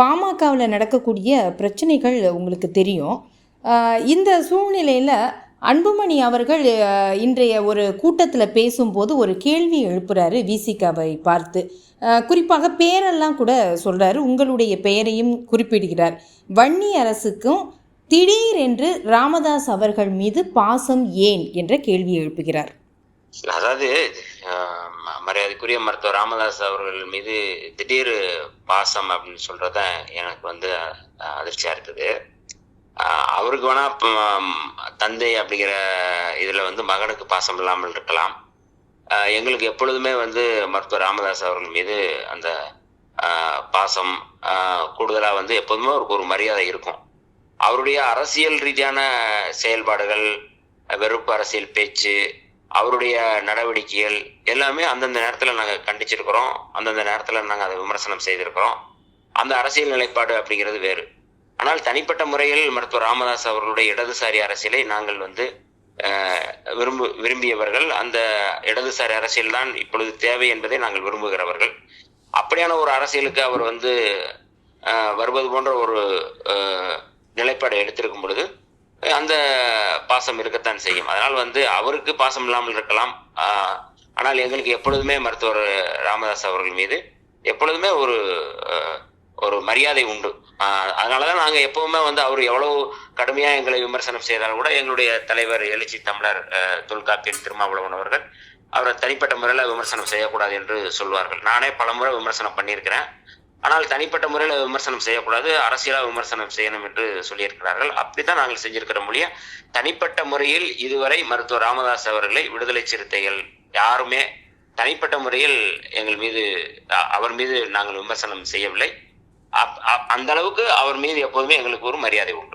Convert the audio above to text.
பாமகவில் நடக்கக்கூடிய பிரச்சனைகள் உங்களுக்கு தெரியும். இந்த சூழ்நிலையில் அன்புமணி அவர்கள் இன்றைய ஒரு கூட்டத்தில் பேசும்போது ஒரு கேள்வி எழுப்புறாரு விசிகாவை பார்த்து. குறிப்பாக பெயரெல்லாம் கூட சொல்கிறாரு, உங்களுடைய பெயரையும் குறிப்பிடுகிறார். வன்னி அரசுக்கும் திடீரென்று ராமதாஸ் அவர்கள் மீது பாசம் ஏன் என்ற கேள்வி எழுப்புகிறார். அதாவது மரியாதைக்குரிய மருத்துவர் ராமதாஸ் அவர்கள் மீது திடீர் பாசம் அப்படின்னு சொல்றத எனக்கு அதிர்ச்சியா இருக்குது. அவருக்கு வேணா தந்தை அப்படிங்கிற இதுல மகனுக்கு பாசம் இல்லாமல் இருக்கலாம். எங்களுக்கு எப்பொழுதுமே மருத்துவர் ராமதாஸ் அவர்கள் மீது அந்த பாசம் கூடுதலா எப்போதுமே அவருக்கு ஒரு மரியாதை இருக்கும். அவருடைய அரசியல் ரீதியான செயல்பாடுகள், வெறுப்பு அரசியல் பேச்சு, அவருடைய நடவடிக்கைகள் எல்லாமே அந்தந்த நேரத்தில் நாங்கள் கண்டிச்சிருக்கிறோம். அந்தந்த நேரத்தில் நாங்கள் அதை விமர்சனம் செய்திருக்கிறோம். அந்த அரசியல் நிலைப்பாடு அப்படிங்கிறது வேறு. ஆனால் தனிப்பட்ட முறையில் மருத்துவர் ராமதாஸ் அவர்களுடைய இடதுசாரி அரசியலை நாங்கள் விரும்பியவர்கள். அந்த இடதுசாரி அரசியல் தான் இப்பொழுது தேவை என்பதை நாங்கள் விரும்புகிறவர்கள். அப்படியான ஒரு அரசியலுக்கு அவர் வருவது போன்ற ஒரு நிலைப்பாடு எடுத்திருக்கும் பொழுது அந்த பாசம் இருக்கத்தான் செய்யும். அதனால் அவருக்கு பாசம் இல்லாமல் இருக்கலாம். ஆனால் எங்களுக்கு எப்பொழுதுமே மருத்துவர் ராமதாஸ் அவர்கள் மீது எப்பொழுதுமே ஒரு மரியாதை உண்டு. அதனாலதான் நாங்க எப்பவுமே அவர் எவ்வளவு கடுமையா எங்களை விமர்சனம் செய்தாலும் கூட எங்களுடைய தலைவர் எழுச்சி தமிழர் தொல்காப்பியன் திருமாவளவன் அவர்கள் அவரை தனிப்பட்ட முறையில விமர்சனம் செய்யக்கூடாது என்று சொல்வார்கள். நானே பலமுறை விமர்சனம் பண்ணியிருக்கிறேன். ஆனால் தனிப்பட்ட முறையில் விமர்சனம் செய்யக்கூடாது, அரசியலாக விமர்சனம் செய்யணும் என்று சொல்லியிருக்கிறார்கள். அப்படித்தான் நாங்கள் செஞ்சிருக்கிற மொழியா. தனிப்பட்ட முறையில் இதுவரை மருத்துவர் ராமதாஸ் அவர்களை விடுதலை சிறுத்தைகள் யாருமே தனிப்பட்ட முறையில் அவர் மீது நாங்கள் விமர்சனம் செய்யவில்லை. அந்த அளவுக்கு அவர் மீது எப்போதுமே எங்களுக்கு ஒரு மரியாதை உண்டு.